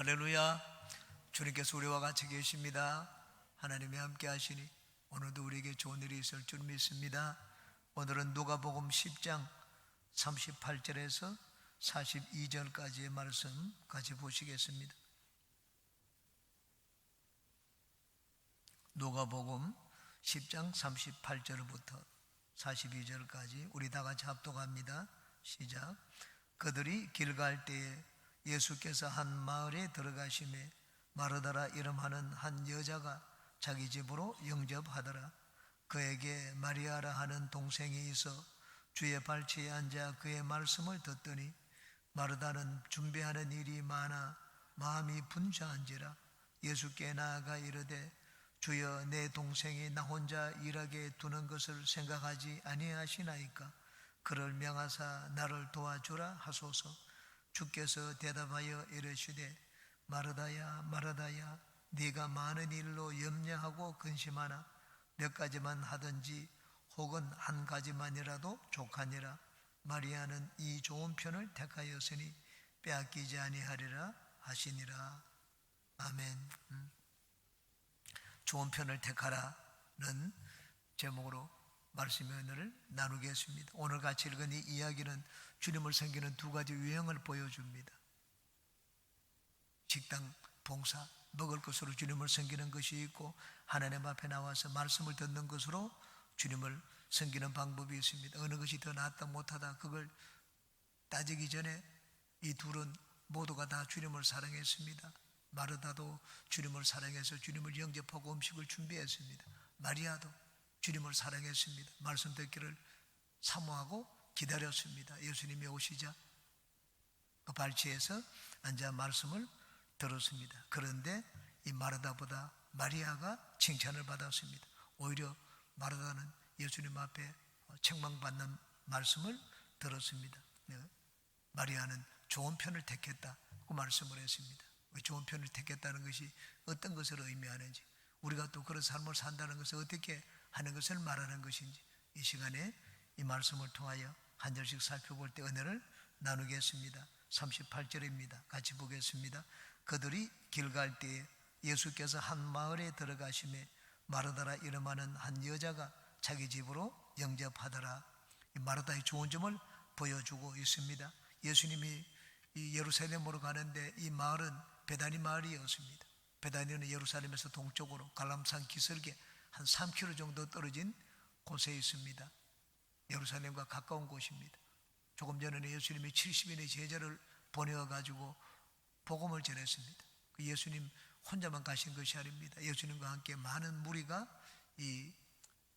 할렐루야. 주님께서 우리와 같이 계십니다. 하나님이 함께 하시니 오늘도 우리에게 좋은 일이 있을 줄 믿습니다. 오늘은 누가복음 10장 38절에서 42절까지의 말씀 같이 보시겠습니다. 누가복음 10장 38절부터 42절까지 우리 다 같이 합독합니다. 시작. 그들이 길 갈 때에 예수께서 한 마을에 들어가시매 마르다라 이름하는 한 여자가 자기 집으로 영접하더라. 그에게 마리아라 하는 동생이 있어 주의 발치에 앉아 그의 말씀을 듣더니 마르다는 준비하는 일이 많아 마음이 분주한지라 예수께 나아가 이르되 주여, 내 동생이 나 혼자 일하게 두는 것을 생각하지 아니하시나이까? 그를 명하사 나를 도와주라 하소서. 주께서 대답하여 이르시되 마르다야 마르다야, 네가 많은 일로 염려하고 근심하나 몇 가지만 하든지 혹은 한 가지만이라도 족하니라. 마리아는 이 좋은 편을 택하였으니 빼앗기지 아니하리라 하시니라. 아멘. 좋은 편을 택하라는 제목으로 말씀의 은혜를 나누겠습니다. 오늘 같이 읽은 이 이야기는 주님을 섬기는 두 가지 유형을 보여줍니다. 식당, 봉사, 먹을 것으로 주님을 섬기는 것이 있고 하나님 앞에 나와서 말씀을 듣는 것으로 주님을 섬기는 방법이 있습니다. 어느 것이 더 낫다 못하다 그걸 따지기 전에 이 둘은 모두가 다 주님을 사랑했습니다. 마르다도 주님을 사랑해서 주님을 영접하고 음식을 준비했습니다. 마리아도 주님을 사랑했습니다. 말씀 듣기를 사모하고 기다렸습니다. 예수님이 오시자 그 발치에서 앉아 말씀을 들었습니다. 그런데 이 마르다보다 마리아가 칭찬을 받았습니다. 오히려 마르다는 예수님 앞에 책망받는 말씀을 들었습니다. 마리아는 좋은 편을 택했다고 말씀을 했습니다. 좋은 편을 택했다는 것이 어떤 것을 의미하는지, 우리가 또 그런 삶을 산다는 것을 어떻게 하는 것을 말하는 것인지 이 시간에 이 말씀을 통하여 한 절씩 살펴볼 때 은혜를 나누겠습니다. 38절입니다. 같이 보겠습니다. 그들이 길 갈 때에 예수께서 한 마을에 들어가시매 마르다라 이름하는 한 여자가 자기 집으로 영접하더라. 이 마르다의 좋은 점을 보여주고 있습니다. 예수님이 이 예루살렘으로 가는데 이 마을은 베다니 마을이었습니다. 베다니는 예루살렘에서 동쪽으로 갈람산 기슭에 한 3km 정도 떨어진 곳에 있습니다. 예루살렘과 가까운 곳입니다. 조금 전에는 예수님이 70인의 제자를 보내어가지고 복음을 전했습니다. 그 예수님 혼자만 가신 것이 아닙니다. 예수님과 함께 많은 무리가 이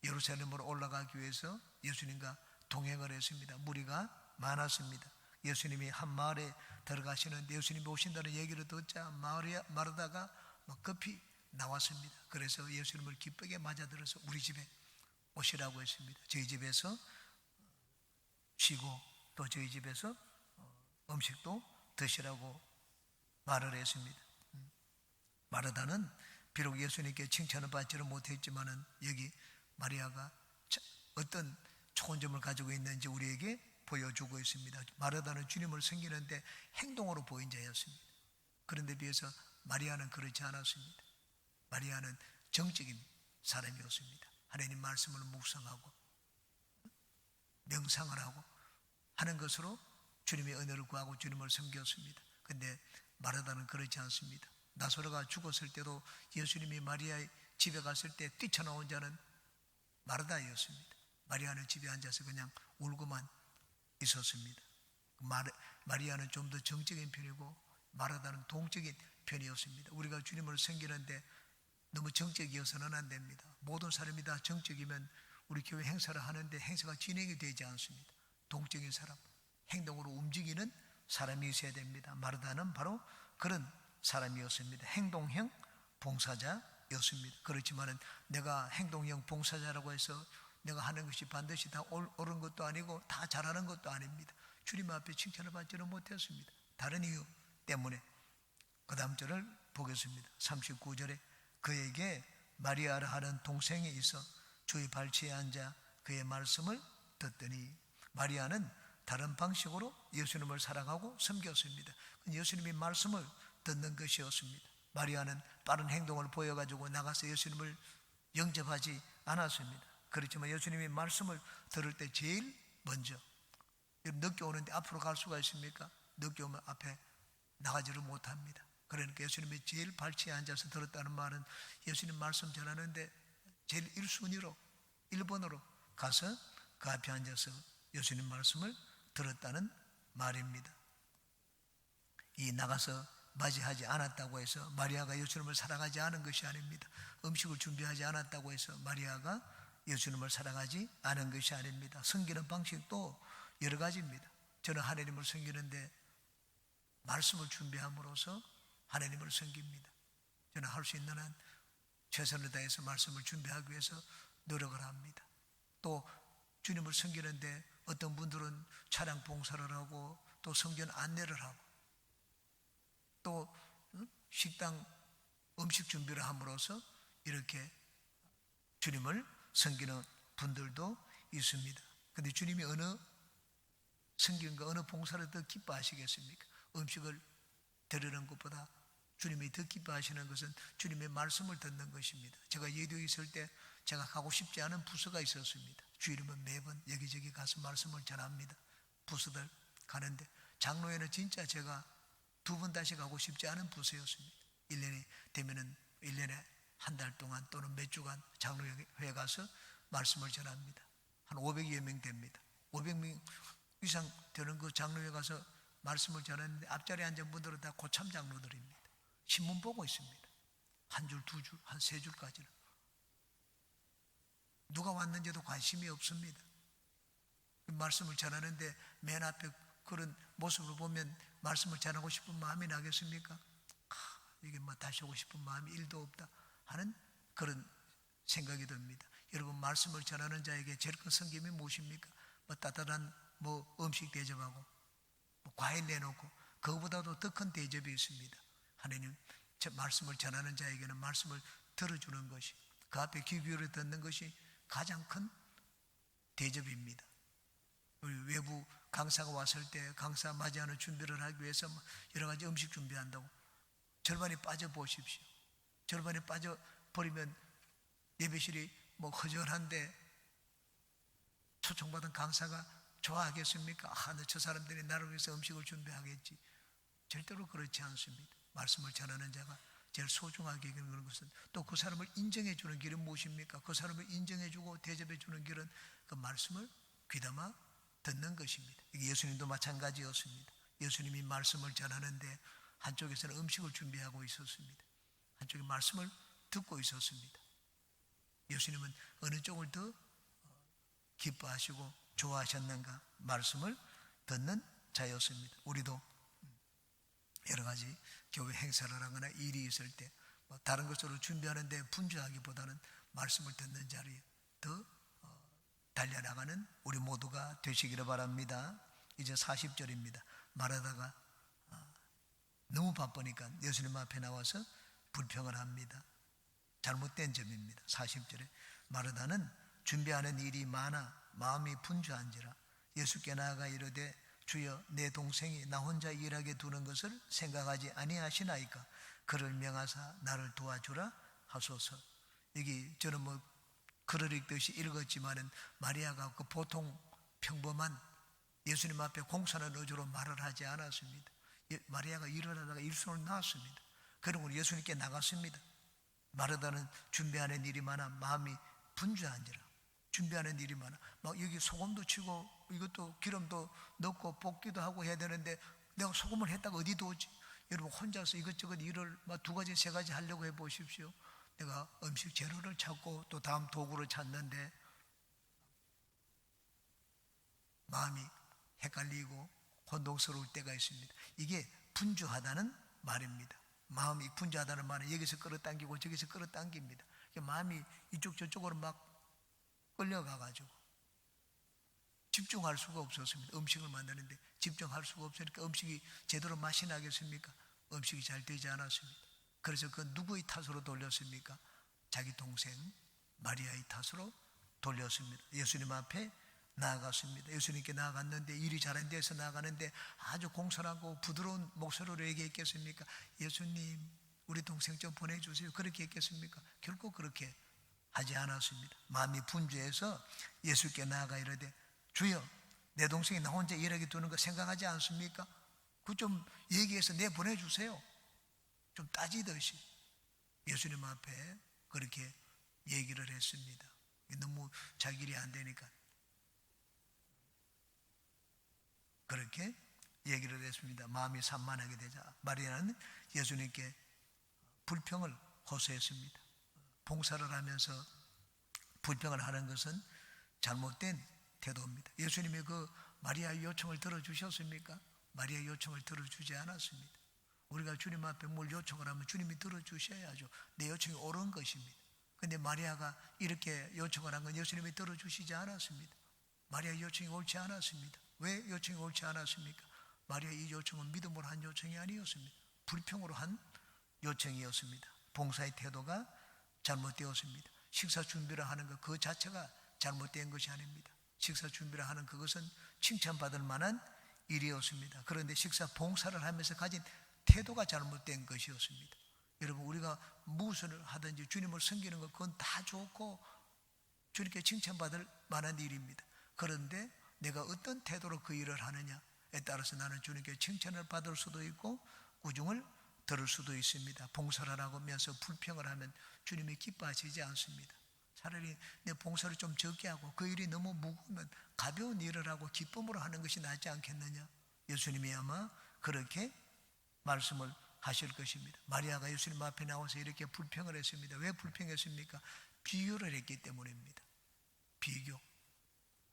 예루살렘으로 올라가기 위해서 예수님과 동행을 했습니다. 무리가 많았습니다. 예수님이 한 마을에 들어가시는데 예수님이 오신다는 얘기를 듣자 마르다가 급히 나왔습니다. 그래서 예수님을 기쁘게 맞아들어서 우리 집에 오시라고 했습니다. 저희 집에서 쉬고 또 저희 집에서 음식도 드시라고 말을 했습니다. 마르다는 비록 예수님께 칭찬을 받지는 못했지만은 여기 마리아가 어떤 좋은 점을 가지고 있는지 우리에게 보여주고 있습니다. 마르다는 주님을 섬기는데 행동으로 보인 자였습니다. 그런데 비해서 마리아는 그렇지 않았습니다. 마리아는 정적인 사람이었습니다. 하나님 말씀을 묵상하고 명상을 하고 하는 것으로 주님의 은혜를 구하고 주님을 섬겼습니다. 그런데 마르다는 그렇지 않습니다. 나사로가 죽었을 때도 예수님이 마리아의 집에 갔을 때 뛰쳐나온 자는 마르다였습니다. 마리아는 집에 앉아서 그냥 울고만 있었습니다. 마리아는 좀 더 정적인 편이고 마르다는 동적인 편이었습니다. 우리가 주님을 섬기는데 너무 정적이어서는 안 됩니다. 모든 사람이 다 정적이면 우리 교회 행사를 하는데 행사가 진행이 되지 않습니다. 동적인 사람, 행동으로 움직이는 사람이 있어야 됩니다. 마르다는 바로 그런 사람이었습니다. 행동형 봉사자였습니다. 그렇지만은 내가 행동형 봉사자라고 해서 내가 하는 것이 반드시 다 옳은 것도 아니고 다 잘하는 것도 아닙니다. 주님 앞에 칭찬을 받지는 못했습니다. 다른 이유 때문에. 그 다음 절을 보겠습니다. 39절에 그에게 마리아라 하는 동생이 있어 주의 발치에 앉아 그의 말씀을 듣더니, 마리아는 다른 방식으로 예수님을 사랑하고 섬겼습니다. 예수님이 말씀을 듣는 것이었습니다. 마리아는 빠른 행동을 보여가지고 나가서 예수님을 영접하지 않았습니다. 그렇지만 예수님이 말씀을 들을 때 제일 먼저, 늦게 오는데 앞으로 갈 수가 있습니까? 늦게 오면 앞에 나가지를 못합니다. 그러니까 예수님이 제일 발치에 앉아서 들었다는 말은 예수님 말씀 전하는데 제일 1순위로 1번으로 가서 그 앞에 앉아서 예수님 말씀을 들었다는 말입니다. 이 나가서 맞이하지 않았다고 해서 마리아가 예수님을 사랑하지 않은 것이 아닙니다. 음식을 준비하지 않았다고 해서 마리아가 예수님을 사랑하지 않은 것이 아닙니다. 섬기는 방식도 여러 가지입니다. 저는 하나님을 섬기는데 말씀을 준비함으로써 하나님을 섬깁니다. 저는 할 수 있는 한 최선을 다해서 말씀을 준비하기 위해서 노력을 합니다. 또 주님을 섬기는데 어떤 분들은 차량 봉사를 하고 또 성전 안내를 하고 또 식당 음식 준비를 함으로써 이렇게 주님을 섬기는 분들도 있습니다. 그런데 주님이 어느 섬김과 어느 봉사를 더 기뻐하시겠습니까? 음식을 드리는 것보다 주님이 더 기뻐하시는 것은 주님의 말씀을 듣는 것입니다. 제가 예도에 있을 때 제가 가고 싶지 않은 부서가 있었습니다. 주일이면 매번 여기저기 가서 말씀을 전합니다. 부서들 가는데 장로회는 진짜 제가 2번 다시 가고 싶지 않은 부서였습니다. 1년이 되면은 1년에 한 달 동안 또는 몇 주간 장로회에 가서 말씀을 전합니다. 한 500여 명 됩니다. 500명 이상 되는 그 장로회 가서 말씀을 전하는데 앞자리에 앉은 분들은 다 고참 장로들입니다. 신문 보고 있습니다. 한 줄, 2줄, 한 3줄까지는. 누가 왔는지도 관심이 없습니다. 말씀을 전하는데 맨 앞에 그런 모습을 보면 말씀을 전하고 싶은 마음이 나겠습니까? 이게 뭐 다시 오고 싶은 마음이 1도 없다 하는 그런 생각이 듭니다. 여러분, 말씀을 전하는 자에게 제일 큰 섬김이 무엇입니까? 뭐 따뜻한 뭐 음식 대접하고 뭐 과일 내놓고 그거보다도 더 큰 대접이 있습니다. 하나님 말씀을 전하는 자에게는 말씀을 들어주는 것이, 그 앞에 귀 기울여 듣는 것이 가장 큰 대접입니다. 우리 외부 강사가 왔을 때 강사 맞이하는 준비를 하기 위해서 여러 가지 음식 준비한다고 절반이 빠져보십시오. 절반이 빠져버리면 예배실이 뭐 허전한데 초청받은 강사가 좋아하겠습니까? 저 사람들이 나를 위해서 음식을 준비하겠지. 절대로 그렇지 않습니다. 말씀을 전하는 자가 제일 소중하게 여기는 것은 또 그 사람을 인정해 주는 길은 무엇입니까? 그 사람을 인정해 주고 대접해 주는 길은 그 말씀을 귀담아 듣는 것입니다. 이게 예수님도 마찬가지였습니다. 예수님이 말씀을 전하는데 한쪽에서는 음식을 준비하고 있었습니다. 한쪽에 말씀을 듣고 있었습니다. 예수님은 어느 쪽을 더 기뻐하시고 좋아하셨는가? 말씀을 듣는 자였습니다. 우리도 여러 가지 교회 행사를 하거나 일이 있을 때 다른 것으로 준비하는데 분주하기보다는 말씀을 듣는 자리에 더 달려나가는 우리 모두가 되시기를 바랍니다. 이제 40절입니다. 마르다가 너무 바쁘니까 예수님 앞에 나와서 불평을 합니다. 잘못된 점입니다. 40절에 마르다는 준비하는 일이 많아 마음이 분주한지라 예수께 나아가 이르되 주여, 내 동생이 나 혼자 일하게 두는 것을 생각하지 아니하시나이까? 그를 명하사 나를 도와주라 하소서. 여기 저는 뭐 글을 읽듯이 읽었지만은 마리아가 그 보통 평범한 예수님 앞에 공손한 어조로 말을 하지 않았습니다. 마리아가 일을 하다가 일손을 낳았습니다. 그리고 예수님께 나갔습니다. 마르다는 준비하는 일이 많아 마음이 분주한지라. 준비하는 일이 많아. 막 여기 소금도 치고 이것도 기름도 넣고 볶기도 하고 해야 되는데 내가 소금을 했다가 어디 두었지? 여러분, 혼자서 이것저것 일을 막 2가지 3가지 하려고 해보십시오. 내가 음식 재료를 찾고 또 다음 도구를 찾는데 마음이 헷갈리고 혼동스러울 때가 있습니다. 이게 분주하다는 말입니다. 마음이 분주하다는 말은 여기서 끌어당기고 저기서 끌어당깁니다. 마음이 이쪽 저쪽으로 막 끌려가가지고 집중할 수가 없었습니다. 음식을 만드는데 집중할 수가 없으니까 음식이 제대로 맛이 나겠습니까? 음식이 잘 되지 않았습니다. 그래서 그 누구의 탓으로 돌렸습니까? 자기 동생 마리아의 탓으로 돌렸습니다. 예수님 앞에 나아갔습니다. 예수님께 나아갔는데 일이 잘 안 돼서 나아가는데 아주 공손하고 부드러운 목소리로 얘기했겠습니까? 예수님, 우리 동생 좀 보내주세요. 그렇게 했겠습니까? 결코 그렇게 하지 않았습니다. 마음이 분주해서 예수께 나아가 이르되, 주여, 내 동생이 나 혼자 일하게 두는 거 생각하지 않습니까? 그 좀 얘기해서 내 보내주세요. 좀 따지듯이 예수님 앞에 그렇게 얘기를 했습니다. 너무 자기 일이 안 되니까 그렇게 얘기를 했습니다. 마음이 산만하게 되자 마리아는 예수님께 불평을 호소했습니다. 봉사를 하면서 불평을 하는 것은 잘못된 태도입니다. 예수님이 그 마리아의 요청을 들어주셨습니까? 마리아의 요청을 들어주지 않았습니다. 우리가 주님 앞에 뭘 요청을 하면 주님이 들어주셔야죠. 내 요청이 옳은 것입니다. 그런데 마리아가 이렇게 요청을 한 건 예수님이 들어주시지 않았습니다. 마리아의 요청이 옳지 않았습니다. 왜 요청이 옳지 않았습니까? 마리아의 이 요청은 믿음으로 한 요청이 아니었습니다. 불평으로 한 요청이었습니다. 봉사의 태도가 잘못되었습니다. 식사 준비를 하는 것 그 자체가 잘못된 것이 아닙니다. 식사 준비를 하는 그것은 칭찬받을 만한 일이었습니다. 그런데 식사 봉사를 하면서 가진 태도가 잘못된 것이었습니다. 여러분, 우리가 무엇을 하든지 주님을 섬기는 것 그건 다 좋고 주님께 칭찬받을 만한 일입니다. 그런데 내가 어떤 태도로 그 일을 하느냐에 따라서 나는 주님께 칭찬을 받을 수도 있고 꾸중을 들을 수도 있습니다. 봉사를 하면서 불평을 하면 주님이 기뻐하시지 않습니다. 차라리 내 봉사를 좀 적게 하고 그 일이 너무 무거우면 가벼운 일을 하고 기쁨으로 하는 것이 낫지 않겠느냐. 예수님이 아마 그렇게 말씀을 하실 것입니다. 마리아가 예수님 앞에 나와서 이렇게 불평을 했습니다. 왜 불평했습니까? 비교를 했기 때문입니다. 비교.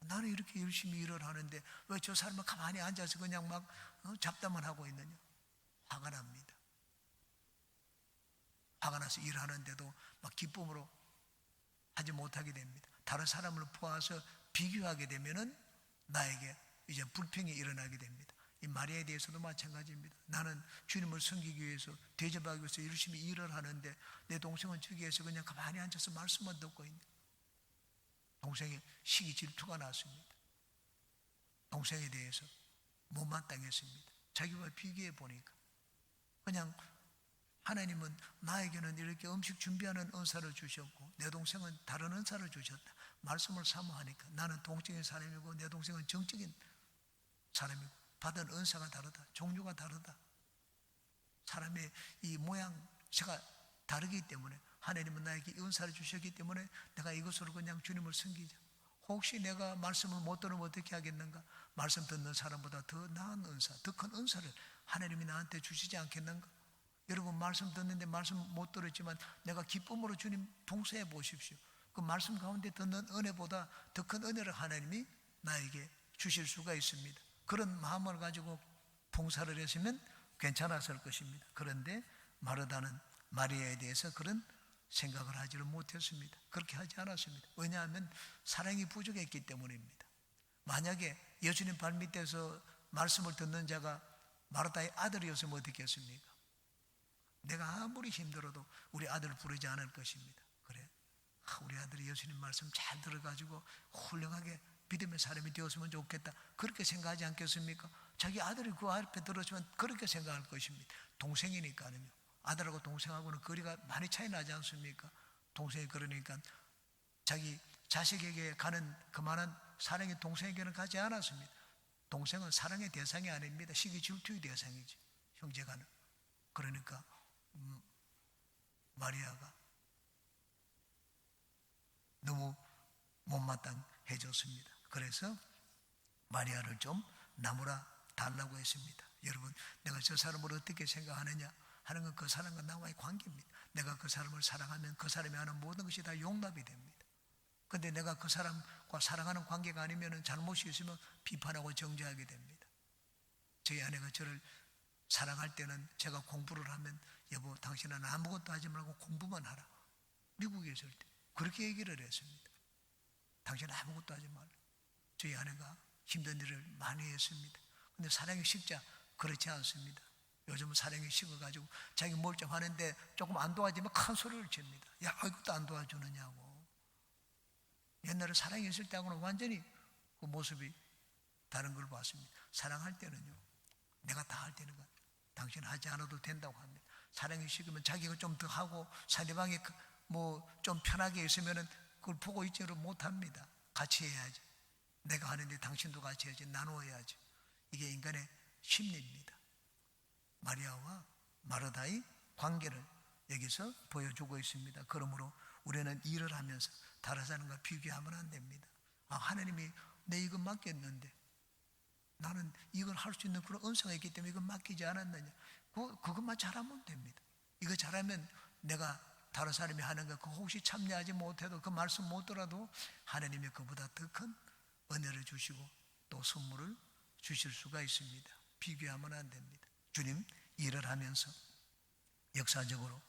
나는 이렇게 열심히 일을 하는데 왜 저 사람은 가만히 앉아서 그냥 막 잡담만 하고 있느냐. 화가 납니다. 화가 나서 일하는데도 막 기쁨으로 하지 못하게 됩니다. 다른 사람을 보아서 비교하게 되면은 나에게 이제 불평이 일어나게 됩니다. 이 마리아에 대해서도 마찬가지입니다. 나는 주님을 섬기기 위해서 대접하기 위해서 열심히 일을 하는데 내 동생은 저기에서 그냥 가만히 앉아서 말씀만 듣고 있는 동생의 시기 질투가 났습니다. 동생에 대해서 못마땅했습니다. 자기와 비교해 보니까 그냥 하나님은 나에게는 이렇게 음식 준비하는 은사를 주셨고 내 동생은 다른 은사를 주셨다. 말씀을 사모하니까 나는 동적인 사람이고 내 동생은 정적인 사람이고 받은 은사가 다르다. 종류가 다르다. 사람의 이 모양새가 다르기 때문에 하나님은 나에게 은사를 주셨기 때문에 내가 이것으로 그냥 주님을 섬기자. 혹시 내가 말씀을 못 들으면 어떻게 하겠는가? 말씀 듣는 사람보다 더 나은 은사, 더 큰 은사를 하나님이 나한테 주시지 않겠는가? 여러분, 말씀 듣는데 말씀 못 들었지만 내가 기쁨으로 주님 봉사해 보십시오. 그 말씀 가운데 듣는 은혜보다 더 큰 은혜를 하나님이 나에게 주실 수가 있습니다. 그런 마음을 가지고 봉사를 했으면 괜찮았을 것입니다. 그런데 마르다는 마리아에 대해서 그런 생각을 하지를 못했습니다. 그렇게 하지 않았습니다. 왜냐하면 사랑이 부족했기 때문입니다. 만약에 예수님 발밑에서 말씀을 듣는 자가 마르다의 아들이었으면 어떻겠습니까? 내가 아무리 힘들어도 우리 아들을 부르지 않을 것입니다. 그래, 우리 아들이 예수님 말씀 잘 들어가지고 훌륭하게 믿음의 사람이 되었으면 좋겠다. 그렇게 생각하지 않겠습니까? 자기 아들이 그 앞에 들었으면 그렇게 생각할 것입니다. 동생이니까는요. 아들하고 동생하고는 거리가 많이 차이 나지 않습니까? 동생이 그러니까 자기 자식에게 가는 그만한 사랑이 동생에게는 가지 않았습니다. 동생은 사랑의 대상이 아닙니다. 시기 질투의 대상이지, 형제가는. 그러니까 마리아가 너무 못마땅해졌습니다. 그래서 마리아를 좀 나무라 달라고 했습니다. 여러분, 내가 저 사람을 어떻게 생각하느냐 하는 건 그 사람과 나와의 관계입니다. 내가 그 사람을 사랑하면 그 사람이 하는 모든 것이 다 용납이 됩니다. 그런데 내가 그 사람과 사랑하는 관계가 아니면 잘못이 있으면 비판하고 정죄하게 됩니다. 저희 아내가 저를 사랑할 때는 제가 공부를 하면 여보, 당신은 아무것도 하지 말고 공부만 하라. 미국에 있을 때 그렇게 얘기를 했습니다. 당신은 아무것도 하지 말라. 저희 아내가 힘든 일을 많이 했습니다. 근데 사랑이 식자 그렇지 않습니다. 요즘은 사랑이 식어가지고 자기 멀쩡하는데 조금 안 도와주면 큰 소리를 칩니다. 야, 이것도 안 도와주느냐고. 옛날에 사랑이 있을 때하고는 완전히 그 모습이 다른 걸 봤습니다. 사랑할 때는요, 내가 다 할 때는 당신 하지 않아도 된다고 합니다. 사랑이 식으면 자기가 좀 더 하고 상대방이 뭐 좀 편하게 있으면은 그걸 보고 있지를 못합니다. 같이 해야지. 내가 하는데 당신도 같이 해야지. 나누어야지. 이게 인간의 심리입니다. 마리아와 마르다의 관계를 여기서 보여주고 있습니다. 그러므로 우리는 일을 하면서 다른 사람과 비교하면 안 됩니다. 하나님이 내 이거 맡겼는데 나는 이걸 할 수 있는 그런 은사가 있기 때문에 이건 맡기지 않았느냐. 그것만 잘하면 됩니다. 이거 잘하면 내가 다른 사람이 하는 거 혹시 참여하지 못해도 그 말씀 못 들어도 하나님이 그보다 더 큰 은혜를 주시고 또 선물을 주실 수가 있습니다. 비교하면 안 됩니다. 주님 일을 하면서 역사적으로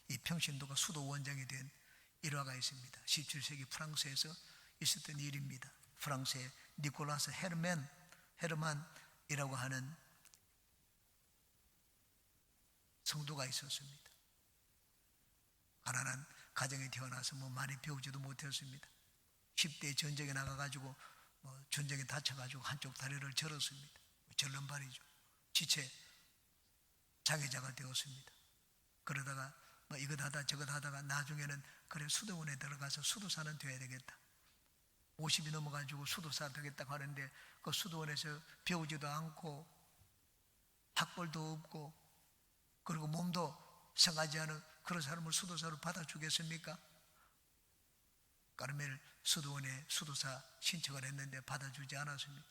이 평신도가 수도 원장이 된 일화가 있습니다. 17세기 프랑스에서 있었던 일입니다. 프랑스의 니콜라스 헤르만이라고 하는 성도가 있었습니다. 가난한 가정에 태어나서 많이 배우지도 못했습니다. 10대 전쟁에 나가가지고 전쟁에 다쳐가지고 한쪽 다리를 절었습니다. 절름발이죠. 지체 장애자가 되었습니다. 그러다가 이것 하다 저것 하다가 나중에는 그래 수도원에 들어가서 수도사는 돼야 되겠다. 50이 넘어가지고 수도사 되겠다고 하는데 그 수도원에서 배우지도 않고 학벌도 없고 그리고 몸도 상하지 않은 그런 사람을 수도사로 받아주겠습니까? 까르멜 수도원에 수도사 신청을 했는데 받아주지 않았습니다.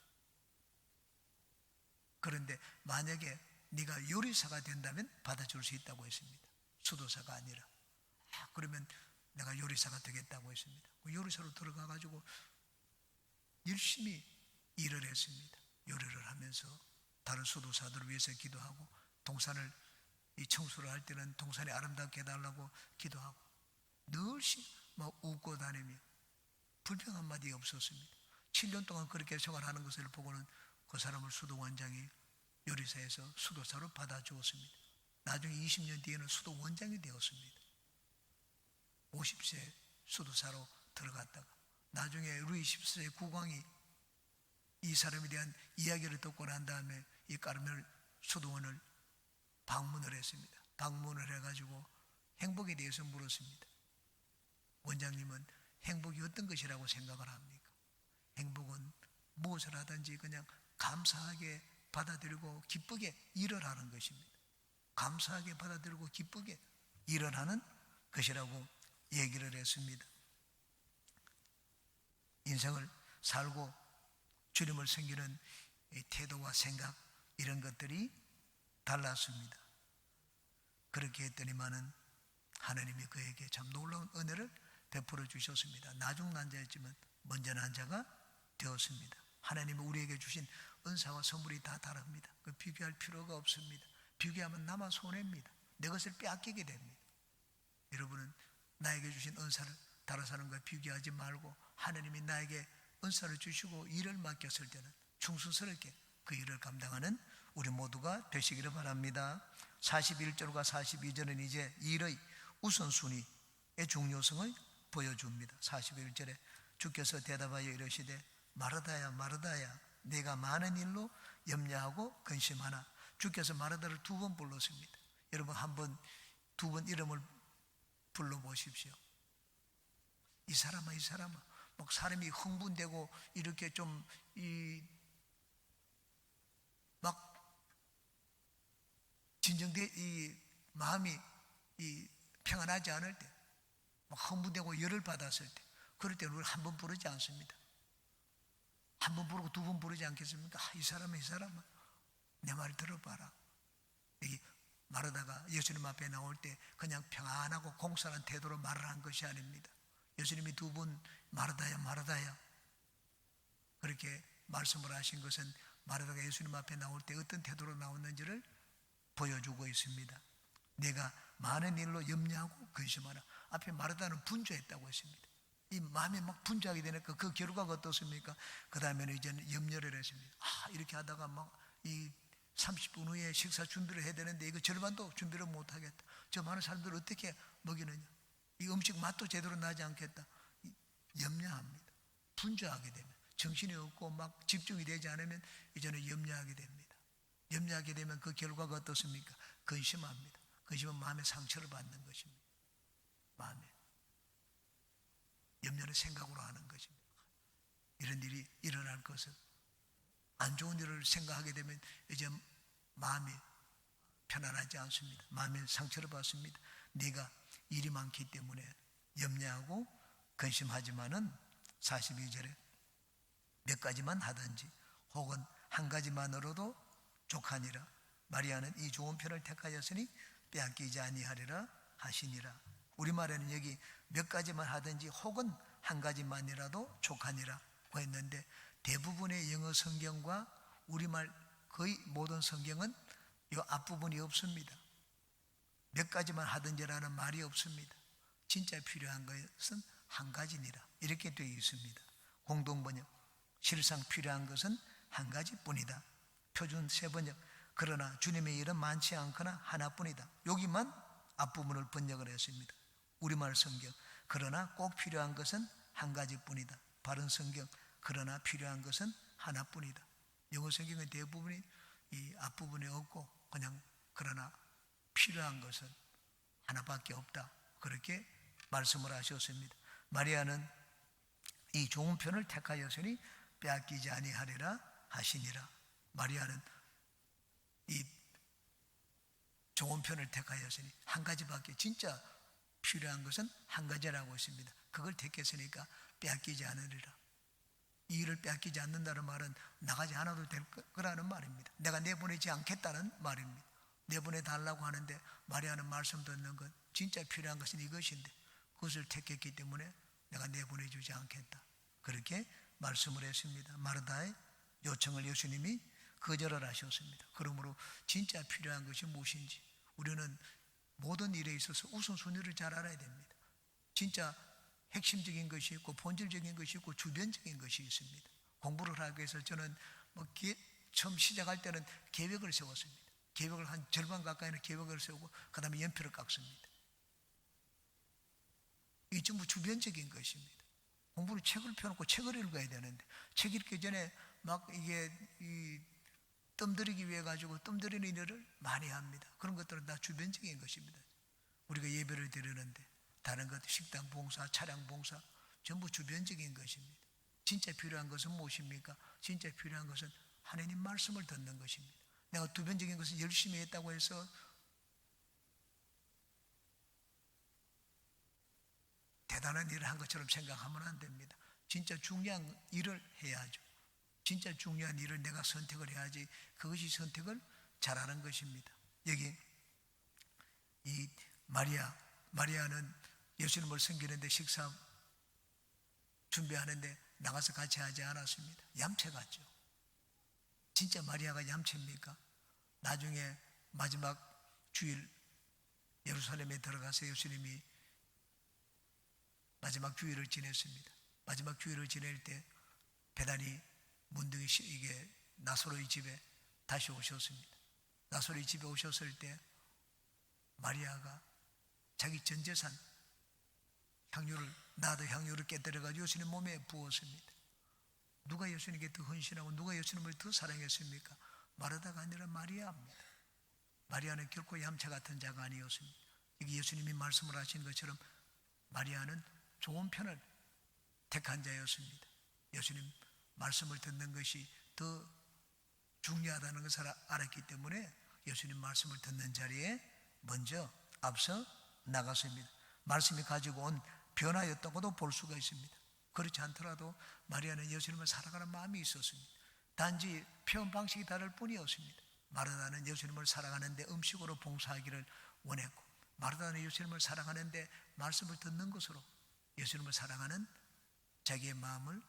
그런데 만약에 네가 요리사가 된다면 받아줄 수 있다고 했습니다. 수도사가 아니라. 그러면 내가 요리사가 되겠다고 했습니다. 요리사로 들어가가지고 열심히 일을 했습니다. 요리를 하면서 다른 수도사들을 위해서 기도하고 동산을 이 청소를 할 때는 동산이 아름답게 해달라고 기도하고 늘씩 웃고 다니며 불평 한마디 없었습니다. 7년 동안 그렇게 생활하는 것을 보고는 그 사람을 수도원장이 요리사에서 수도사로 받아주었습니다. 나중에 20년 뒤에는 수도원장이 되었습니다. 50세 수도사로 들어갔다가 나중에 루이 14세 국왕이 이 사람에 대한 이야기를 듣고 난 다음에 이 까르멜 수도원을 방문을 했습니다. 방문을 해가지고 행복에 대해서 물었습니다. 원장님은 행복이 어떤 것이라고 생각을 합니까? 행복은 무엇을 하든지 그냥 감사하게 받아들이고 기쁘게 일을 하는 것입니다. 감사하게 받아들이고 기쁘게 일을 하는 것이라고 얘기를 했습니다. 인생을 살고 주님을 섬기는 태도와 생각 이런 것들이 달랐습니다. 그렇게 했더니만은 하나님이 그에게 참 놀라운 은혜를 베풀어 주셨습니다. 나중난자였지만 먼저 난자가 되었습니다. 하나님은 우리에게 주신 은사와 선물이 다 다릅니다. 그 비교할 필요가 없습니다. 비교하면 나만 손해입니다. 내 것을 빼앗기게 됩니다. 여러분은 나에게 주신 은사를 다른 사람과 비교하지 말고 하나님이 나에게 은사를 주시고 일을 맡겼을 때는 충성스럽게 그 일을 감당하는 우리 모두가 되시기를 바랍니다. 41절과 42절은 이제 일의 우선순위의 중요성을 보여줍니다. 41절에 주께서 대답하여 이르시되 마르다야 마르다야 내가 많은 일로 염려하고 근심하나. 주께서 마르다를 2번 불렀습니다. 여러분 한번 2번 이름을 불러보십시오. 이 사람아 이 사람아 막 사람이 흥분되고 이렇게 좀 막 진정돼 이 마음이 평안하지 않을 때 막 흥분되고 열을 받았을 때 그럴 때는 우리 한 번 부르지 않습니다. 한 번 부르고 2번 부르지 않겠습니까? 이 사람아 이 사람아 내 말 들어봐라. 여기 마르다가 예수님 앞에 나올 때 그냥 평안하고 공손한 태도로 말을 한 것이 아닙니다. 예수님이 2번 마르다야 마르다야 그렇게 말씀을 하신 것은 마르다가 예수님 앞에 나올 때 어떤 태도로 나왔는지를 보여주고 있습니다. 내가 많은 일로 염려하고 근심하라. 앞에 마르다는 분주했다고 했습니다. 이 마음이 막 분주하게 되니까 그 결과가 어떻습니까? 그 다음에는 이제는 염려를 했습니다. 이렇게 하다가 막 이 30분 후에 식사 준비를 해야 되는데 이거 절반도 준비를 못 하겠다. 저 많은 사람들을 어떻게 먹이느냐. 이 음식 맛도 제대로 나지 않겠다. 염려합니다. 분주하게 되면 정신이 없고 막 집중이 되지 않으면 이제는 염려하게 됩니다. 염려하게 되면 그 결과가 어떻습니까? 근심합니다. 근심은 마음의 상처를 받는 것입니다. 마음에 염려는 생각으로 하는 것입니다. 이런 일이 일어날 것을, 안 좋은 일을 생각하게 되면 이제 마음이 편안하지 않습니다. 마음에 상처를 받습니다. 네가 일이 많기 때문에 염려하고 근심하지만은 42절에 몇 가지만 하든지 혹은 한 가지만으로도 족하니라. 마리아는 이 좋은 편을 택하였으니 빼앗기지 아니하리라 하시니라. 우리말에는 여기 몇 가지만 하든지 혹은 한 가지만이라도 족하니라고 했는데, 대부분의 영어 성경과 우리말 거의 모든 성경은 이 앞부분이 없습니다. 몇 가지만 하든지라는 말이 없습니다. 진짜 필요한 것은 한 가지니라 이렇게 되어 있습니다. 공동번역 실상 필요한 것은 한 가지뿐이다. 표준 세번역 그러나 주님의 일은 많지 않거나 하나뿐이다. 여기만 앞부분을 번역을 했습니다. 우리말 성경 그러나 꼭 필요한 것은 한 가지뿐이다. 바른 성경 그러나 필요한 것은 하나뿐이다. 영어 성경의 대부분이 이 앞부분에 없고 그냥 그러나 필요한 것은 하나밖에 없다. 그렇게 말씀을 하셨습니다. 마리아는 이 좋은 편을 택하였으니 빼앗기지 아니하리라 하시니라. 마리아는 이 좋은 편을 택하였으니 한 가지밖에, 진짜 필요한 것은 한 가지라고 했습니다. 그걸 택했으니까 빼앗기지 않으리라. 이 일을 빼앗기지 않는다는 말은 나가지 않아도 될 거라는 말입니다. 내가 내보내지 않겠다는 말입니다. 내보내달라고 하는데 마리아는 말씀 듣는 것, 진짜 필요한 것은 이것인데 그것을 택했기 때문에 내가 내보내주지 않겠다. 그렇게 말씀을 했습니다. 마르다의 요청을 예수님이 거절을 하셨습니다. 그러므로 진짜 필요한 것이 무엇인지 우리는 모든 일에 있어서 우선순위를 잘 알아야 됩니다. 진짜 핵심적인 것이 있고 본질적인 것이 있고 주변적인 것이 있습니다. 공부를 하기 위해서 저는 처음 시작할 때는 계획을 세웠습니다. 계획을 한 절반 가까이는 계획을 세우고 그 다음에 연필을 깎습니다. 이게 전부 주변적인 것입니다. 공부는 책을 펴놓고 책을 읽어야 되는데 책 읽기 전에 막 이게 뜸들이기 위해 가지고 뜸들이는 일을 많이 합니다. 그런 것들은 다 주변적인 것입니다. 우리가 예배를 드리는데 다른 것, 식당 봉사, 차량 봉사 전부 주변적인 것입니다. 진짜 필요한 것은 무엇입니까? 진짜 필요한 것은 하나님 말씀을 듣는 것입니다. 내가 주변적인 것을 열심히 했다고 해서 대단한 일을 한 것처럼 생각하면 안 됩니다. 진짜 중요한 일을 해야죠. 진짜 중요한 일을 내가 선택을 해야지 그것이 선택을 잘하는 것입니다. 여기 이 마리아는 예수님을 섬기는데 식사 준비하는데 나가서 같이 하지 않았습니다. 얌체 같죠. 진짜 마리아가 얌체입니까? 나중에 마지막 주일 예루살렘에 들어가서 예수님이 마지막 주일을 지냈습니다. 마지막 주일을 지낼 때 베다니 문둥이 이게 나사로의 집에 다시 오셨습니다. 나사로의 집에 오셨을 때 마리아가 자기 전 재산 향유를 깨뜨려가지고 예수님 몸에 부었습니다. 누가 예수님께 더 헌신하고 누가 예수님을 더 사랑했습니까? 마르다가 아니라 마리아입니다. 마리아는 결코 얌체 같은 자가 아니었습니다. 여기 예수님이 말씀을 하신 것처럼 마리아는 좋은 편을 택한 자였습니다. 예수님 말씀을 듣는 것이 더 중요하다는 것을 알았기 때문에 예수님 말씀을 듣는 자리에 먼저 앞서 나갔습니다. 말씀이 가지고 온 변화였다고도 볼 수가 있습니다. 그렇지 않더라도 마리아는 예수님을 사랑하는 마음이 있었습니다. 단지 표현 방식이 다를 뿐이었습니다. 마르다는 예수님을 사랑하는데 음식으로 봉사하기를 원했고, 마르다는 예수님을 사랑하는데 말씀을 듣는 것으로 예수님을 사랑하는 자기의 마음을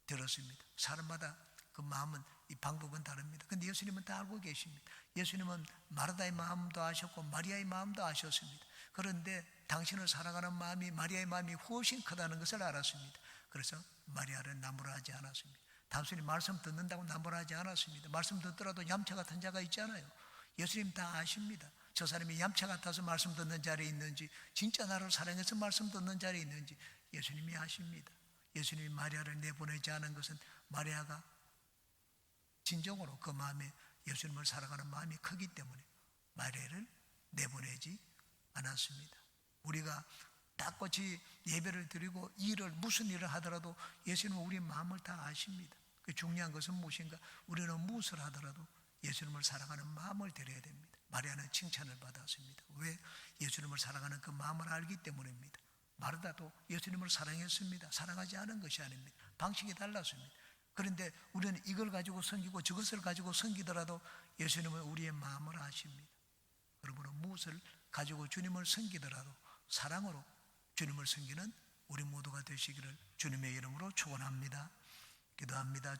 들었습니다. 사람마다 그 마음은, 이 방법은 다릅니다. 그런데 예수님은 다 알고 계십니다. 예수님은 마르다의 마음도 아셨고 마리아의 마음도 아셨습니다. 그런데 당신을 사랑하는 마음이 마리아의 마음이 훨씬 크다는 것을 알았습니다. 그래서 마리아를 나무라하지 않았습니다. 단순히 말씀 듣는다고 나무라하지 않았습니다. 말씀 듣더라도 얌체 같은 자가 있잖아요. 예수님 다 아십니다. 저 사람이 얌체 같아서 말씀 듣는 자리에 있는지 진짜 나를 사랑해서 말씀 듣는 자리에 있는지 예수님이 아십니다. 예수님이 마리아를 내보내지 않은 것은 마리아가 진정으로 그 마음에 예수님을 사랑하는 마음이 크기 때문에 마리아를 내보내지 않았습니다. 우리가 닭같이 예배를 드리고 무슨 일을 하더라도 예수님은 우리 마음을 다 아십니다. 그 중요한 것은 무엇인가? 우리는 무엇을 하더라도 예수님을 사랑하는 마음을 드려야 됩니다. 마리아는 칭찬을 받았습니다. 왜? 예수님을 사랑하는 그 마음을 알기 때문입니다. 마르다도 예수님을 사랑했습니다. 사랑하지 않은 것이 아닙니다. 방식이 달랐습니다. 그런데 우리는 이걸 가지고 섬기고 저것을 가지고 섬기더라도 예수님은 우리의 마음을 아십니다. 여러분은 무엇을 가지고 주님을 섬기더라도 사랑으로 주님을 섬기는 우리 모두가 되시기를 주님의 이름으로 축원합니다. 기도합니다.